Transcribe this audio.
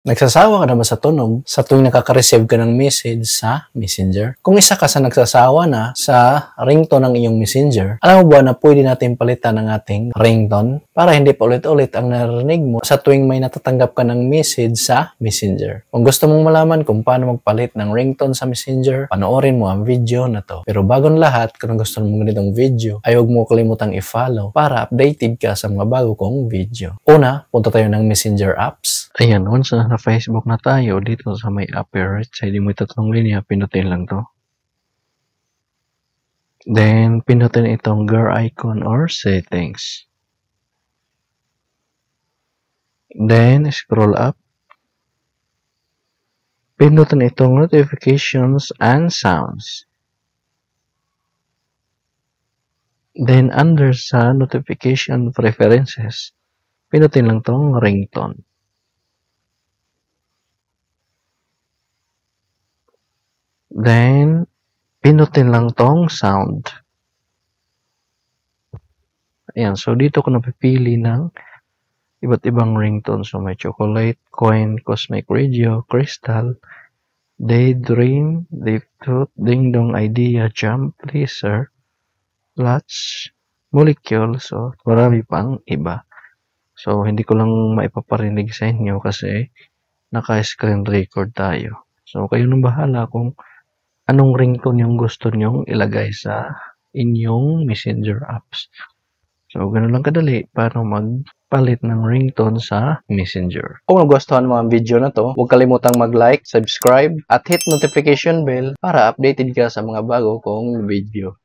Nagsasawa ka na ba sa tunog sa tuwing nakaka-receive ka ng message sa Messenger? Kung isa ka sa nagsasawa na sa ringtone ng iyong Messenger, alam mo ba na pwede natin palitan ng ating ringtone para hindi pa ulit-ulit ang narinig mo sa tuwing may natatanggap ka ng message sa Messenger? Kung gusto mong malaman kung paano magpalit ng ringtone sa Messenger, panoorin mo ang video na to. Pero bagong lahat, kung gusto mong ganitong video, ay huwag mo kalimutang i-follow para updated ka sa mga bago kong video. Una, punta tayo ng Messenger apps. Ayan, once na Facebook na tayo, dito sa may upper right side, mo tatlong linya, pinutin lang to. Then, pinutin itong gear icon or settings. Then, scroll up. Pinutin itong notifications and sounds. Then, under sa notification preferences, pinutin lang tong ringtone. Then, pinutin lang tong sound. Ayan, so dito ko napipili ng iba't ibang ringtone. So, may chocolate, coin, cosmic radio, crystal, daydream, deep tooth, ding dong, idea, jump, pleaser, latch, molecule. So, marami pang iba. So, hindi ko lang maipaparinig sa inyo kasi naka-screen record tayo. So, kayo nang bahala kung anong ringtone yung gusto nyong ilagay sa inyong Messenger apps. So, ganun lang kadali para magpalit ng ringtone sa Messenger. Kung nagustuhan mo ang video na to, huwag kalimutang mag-like, subscribe, at hit notification bell para updated ka sa mga bago kong video.